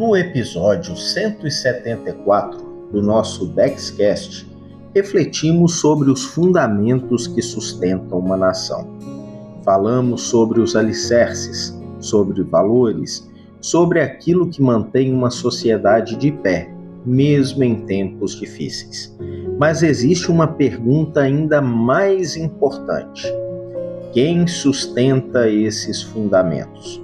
No episódio 174 do nosso Dexcast, refletimos sobre os fundamentos que sustentam uma nação. Falamos sobre os alicerces, sobre valores, sobre aquilo que mantém uma sociedade de pé, mesmo em tempos difíceis. Mas existe uma pergunta ainda mais importante: quem sustenta esses fundamentos?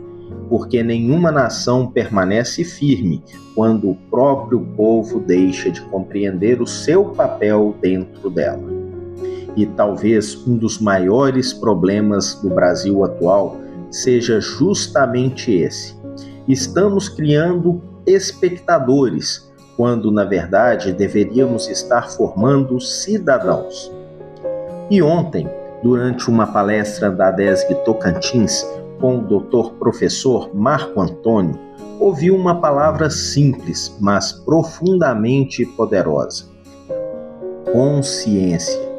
Porque nenhuma nação permanece firme quando o próprio povo deixa de compreender o seu papel dentro dela. E talvez um dos maiores problemas do Brasil atual seja justamente esse. Estamos criando espectadores, quando na verdade deveríamos estar formando cidadãos. E ontem, durante uma palestra da ADESG Tocantins, com o Dr. Professor Marco Antônio, ouvi uma palavra simples, mas profundamente poderosa: consciência.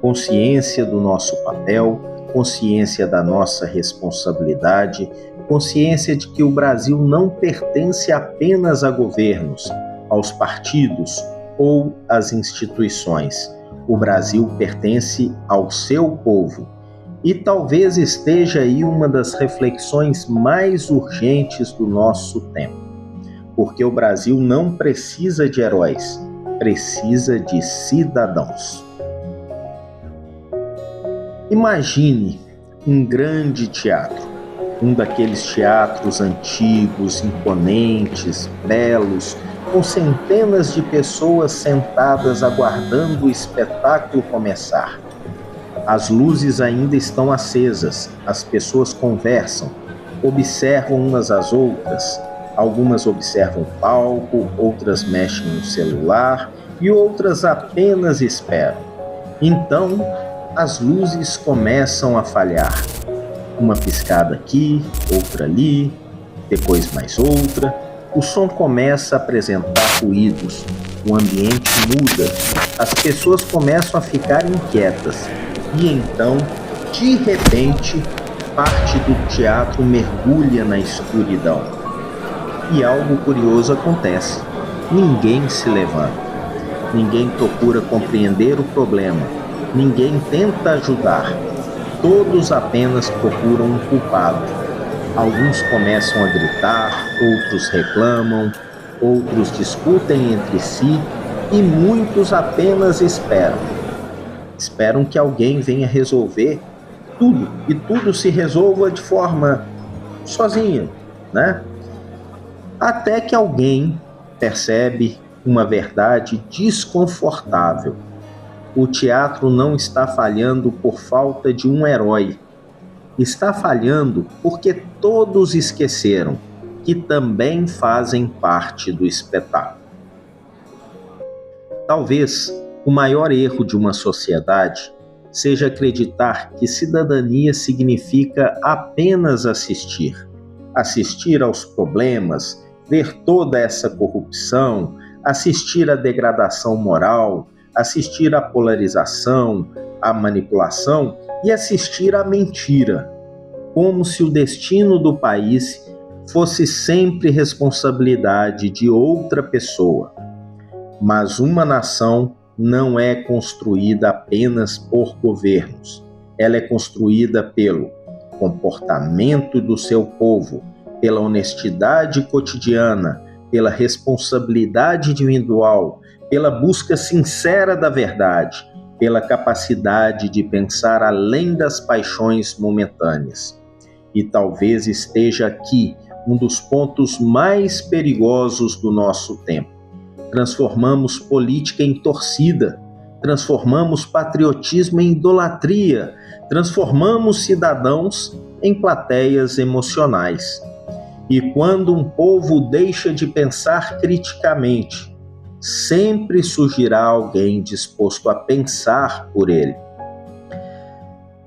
Consciência do nosso papel, consciência da nossa responsabilidade, consciência de que o Brasil não pertence apenas a governos, aos partidos ou às instituições. O Brasil pertence ao seu povo. E talvez esteja aí uma das reflexões mais urgentes do nosso tempo. Porque o Brasil não precisa de heróis, precisa de cidadãos. Imagine um grande teatro, um daqueles teatros antigos, imponentes, belos, com centenas de pessoas sentadas aguardando o espetáculo começar. As luzes ainda estão acesas, as pessoas conversam, observam umas às outras. Algumas observam o palco, outras mexem no celular e outras apenas esperam. Então, as luzes começam a falhar. Uma piscada aqui, outra ali, depois mais outra. O som começa a apresentar ruídos, o ambiente muda, as pessoas começam a ficar inquietas. E então, de repente, parte do teatro mergulha na escuridão. E algo curioso acontece. Ninguém se levanta. Ninguém procura compreender o problema. Ninguém tenta ajudar. Todos apenas procuram um culpado. Alguns começam a gritar, outros reclamam, outros discutem entre si e muitos apenas esperam. Esperam que alguém venha resolver tudo e tudo se resolva de forma sozinha, né? Até que alguém percebe uma verdade desconfortável. O teatro não está falhando por falta de um herói. Está falhando porque todos esqueceram que também fazem parte do espetáculo. Talvez o maior erro de uma sociedade seja acreditar que cidadania significa apenas assistir. Assistir aos problemas, ver toda essa corrupção, assistir à degradação moral, assistir à polarização, à manipulação e assistir à mentira, como se o destino do país fosse sempre responsabilidade de outra pessoa. Mas uma nação não é construída apenas por governos. Ela é construída pelo comportamento do seu povo, pela honestidade cotidiana, pela responsabilidade individual, pela busca sincera da verdade, pela capacidade de pensar além das paixões momentâneas. E talvez esteja aqui um dos pontos mais perigosos do nosso tempo. Transformamos política em torcida, transformamos patriotismo em idolatria, transformamos cidadãos em plateias emocionais. E quando um povo deixa de pensar criticamente, sempre surgirá alguém disposto a pensar por ele.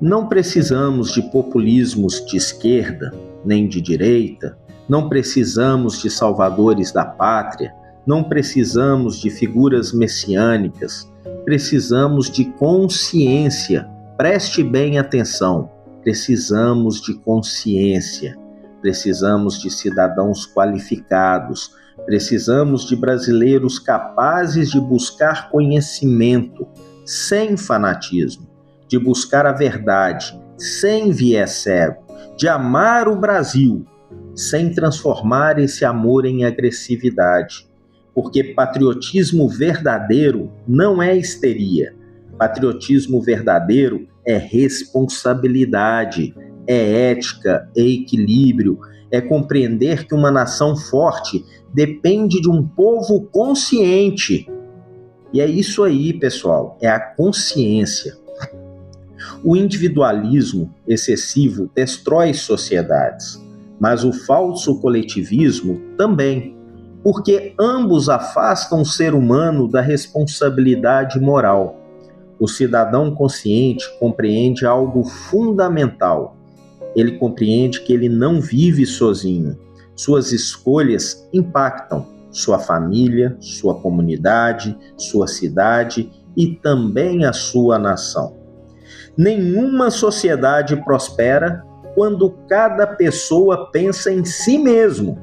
Não precisamos de populismos de esquerda, nem de direita, não precisamos de salvadores da pátria, não precisamos de figuras messiânicas, precisamos de consciência. Preste bem atenção, precisamos de consciência, precisamos de cidadãos qualificados, Precisamos de brasileiros capazes de buscar conhecimento sem fanatismo, de buscar a verdade sem viés cego, de amar o Brasil sem transformar esse amor em agressividade. Porque patriotismo verdadeiro não é histeria. Patriotismo verdadeiro é responsabilidade, é ética, é equilíbrio, é compreender que uma nação forte depende de um povo consciente. E é isso aí, pessoal, é a consciência. O individualismo excessivo destrói sociedades, mas o falso coletivismo também, porque ambos afastam o ser humano da responsabilidade moral. O cidadão consciente compreende algo fundamental. Ele compreende que ele não vive sozinho. Suas escolhas impactam sua família, sua comunidade, sua cidade e também a sua nação. Nenhuma sociedade prospera quando cada pessoa pensa em si mesmo,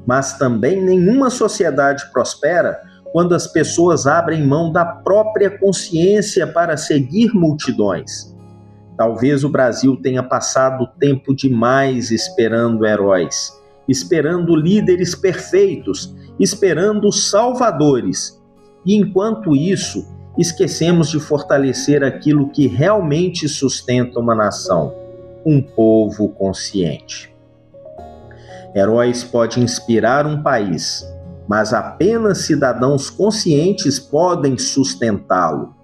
mas também nenhuma sociedade prospera quando as pessoas abrem mão da própria consciência para seguir multidões. Talvez o Brasil tenha passado tempo demais esperando heróis, esperando líderes perfeitos, esperando salvadores. E enquanto isso, esquecemos de fortalecer aquilo que realmente sustenta uma nação, um povo consciente. Heróis podem inspirar um país, mas apenas cidadãos conscientes podem sustentá-lo.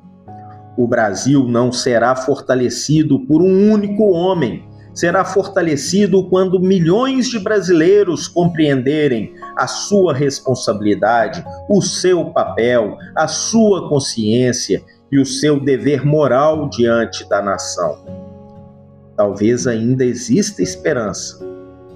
O Brasil não será fortalecido por um único homem, será fortalecido quando milhões de brasileiros compreenderem a sua responsabilidade, o seu papel, a sua consciência e o seu dever moral diante da nação. Talvez ainda exista esperança,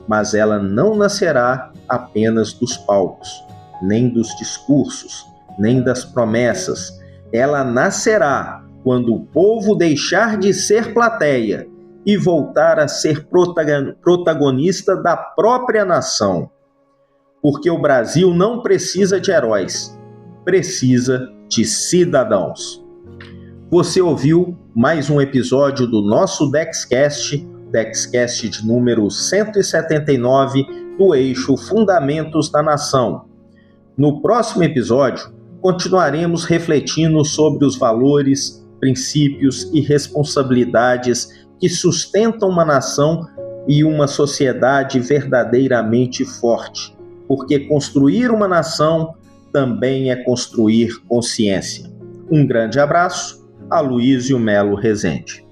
mas ela não nascerá apenas dos palcos, nem dos discursos, nem das promessas. Ela nascerá quando o povo deixar de ser plateia e voltar a ser protagonista da própria nação. Porque o Brasil não precisa de heróis, precisa de cidadãos. Você ouviu mais um episódio do nosso DexCast de número 179, do eixo Fundamentos da Nação. No próximo episódio, continuaremos refletindo sobre os valores, princípios e responsabilidades que sustentam uma nação e uma sociedade verdadeiramente forte, porque construir uma nação também é construir consciência. Um grande abraço, Aloísio Melo Rezende.